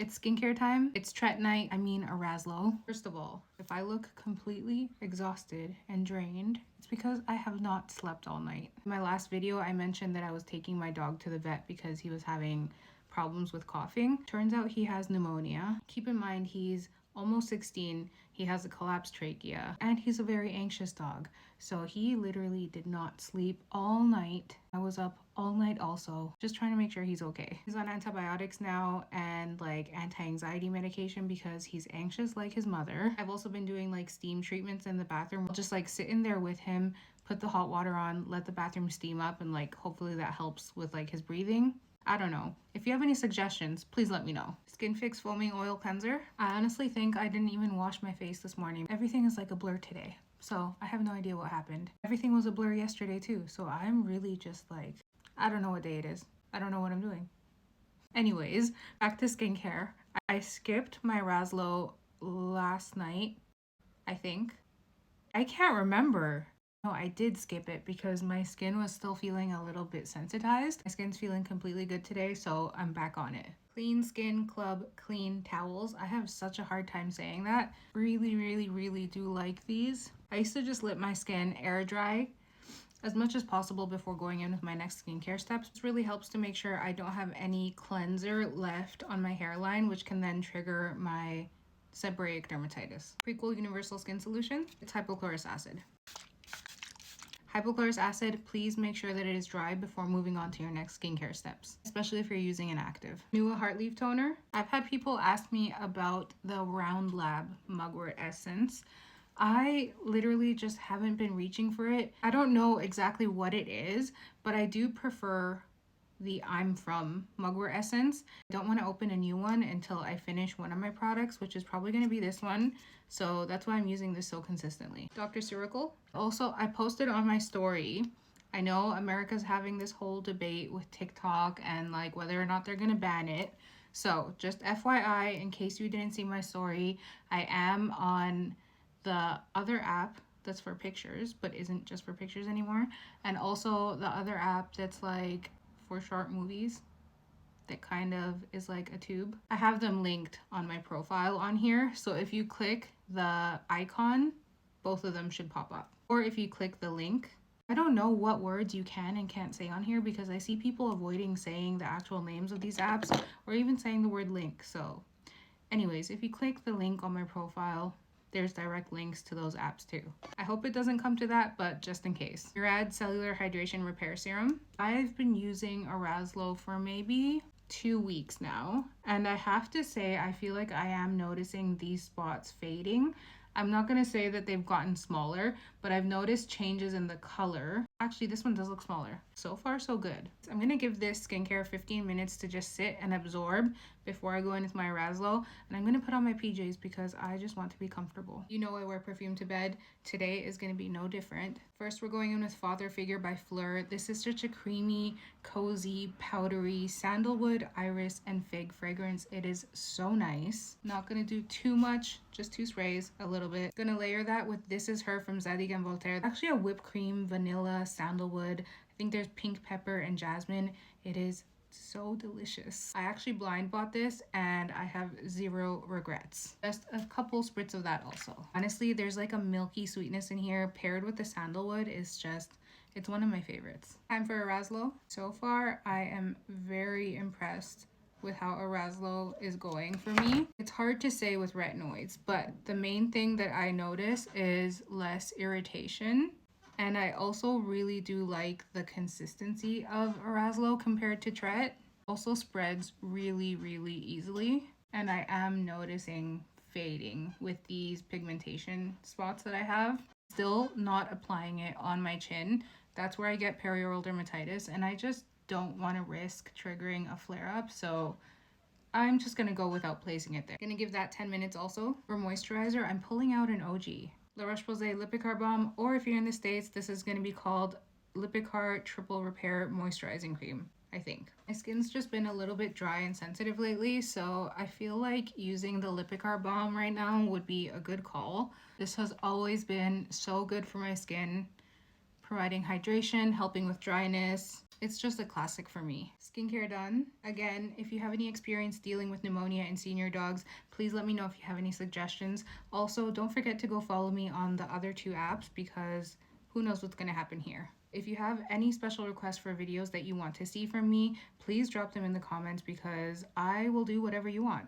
It's skincare time. It's Tret night. I mean Arazlo. First of all, if I look completely exhausted and drained, it's because I have not slept all night. In my last video, I mentioned that I was taking my dog to the vet because he was having problems with coughing. Turns out he has pneumonia. Keep in mind, he's almost 16. He has a collapsed trachea and he's a very anxious dog. So he literally did not sleep all night. I was up all night also, just trying to make sure he's okay. He's on antibiotics now and like anti-anxiety medication because he's anxious like his mother. I've also been doing like steam treatments in the bathroom. I'll just like sit in there with him, put the hot water on, let the bathroom steam up, and like hopefully that helps with like his breathing. I don't know. If you have any suggestions, please let me know. Skin Fix Foaming Oil Cleanser. I honestly think I didn't even wash my face this morning. Everything is like a blur today. So I have no idea what happened. Everything was a blur yesterday too. So I'm really just like, I don't know what day it is. I don't know what I'm doing. Anyways, back to skincare. I skipped my Arazlo last night, I think. I can't remember. No, I did skip it because my skin was still feeling a little bit sensitized. My skin's feeling completely good today, so I'm back on it. Clean Skin Club Clean Towels. I have such a hard time saying that. Really do like these. I used to just let my skin air dry as much as possible before going in with my next skincare steps. This really helps to make sure I don't have any cleanser left on my hairline, which can then trigger my seborrheic dermatitis. Prequel Universal Skin Solution. It's hypochlorous acid. Hypochlorous acid, please make sure that it is dry before moving on to your next skincare steps, especially if you're using an active. Nua Heart Leaf Toner. I've had people ask me about the Round Lab Mugwort Essence. I literally just haven't been reaching for it. I don't know exactly what it is, but I do prefer the I'm From Mugwort Essence. I don't want to open a new one until I finish one of my products, which is probably going to be this one. So that's why I'm using this so consistently. Dr. Sirical. Also, I posted on my story. I know America's having this whole debate with TikTok and like whether or not they're going to ban it. So just FYI, in case you didn't see my story, I am on the other app that's for pictures, but isn't just for pictures anymore. And also the other app that's like for short movies that kind of is like a tube. I have them linked on my profile on here. So if you click the icon, both of them should pop up. Or if you click the link, I don't know what words you can and can't say on here because I see people avoiding saying the actual names of these apps or even saying the word link. So anyways, if you click the link on my profile, there's direct links to those apps too. I hope it doesn't come to that, but just in case. Murad Cellular Hydration Repair Serum. I've been using Arazlo for maybe 2 weeks now, and I have to say I feel like I am noticing these spots fading. I'm not going to say that they've gotten smaller, but I've noticed changes in the color. Actually, this one does look smaller. So far, so good. I'm going to give this skincare 15 minutes to just sit and absorb before I go in with my Arazlo. And I'm going to put on my PJs because I just want to be comfortable. You know I wear perfume to bed. Today is going to be no different. First, we're going in with Father Figure by Fleur. This is such a creamy, cozy, powdery sandalwood, iris, and fig fragrance. It is so nice. Not going to do too much, just 2 sprays, a little bit. Gonna layer that with This Is Her from Zadig and Voltaire. Actually a whipped cream, vanilla, sandalwood. I think there's pink pepper and jasmine. It is so delicious. I actually blind bought this and I have 0 regrets. Just a couple spritz of that also. Honestly, there's like a milky sweetness in here paired with the sandalwood is just, it's one of my favorites. Time for Arazlo. So far, I am very impressed with how Arazlo is going for me. It's hard to say with retinoids, but the main thing that I notice is less irritation. And I also really do like the consistency of Arazlo compared to Tret. Also spreads really easily. And I am noticing fading with these pigmentation spots that I have. Still not applying it on my chin. That's where I get perioral dermatitis, and I just don't want to risk triggering a flare-up, so I'm just going to go without placing it there. Gonna give that 10 minutes also. For moisturizer, I'm pulling out an OG. La Roche-Posay Lipicard Balm, or if you're in the States, this is going to be called Lipicard Triple Repair Moisturizing Cream, I think. My skin's just been a little bit dry and sensitive lately, so I feel like using the Lipicard Balm right now would be a good call. This has always been so good for my skin. providing hydration, helping with dryness. It's just a classic for me. Skincare done. Again, if you have any experience dealing with pneumonia in senior dogs, please let me know if you have any suggestions. Also, don't forget to go follow me on the other 2 apps because who knows what's going to happen here. If you have any special requests for videos that you want to see from me, please drop them in the comments because I will do whatever you want.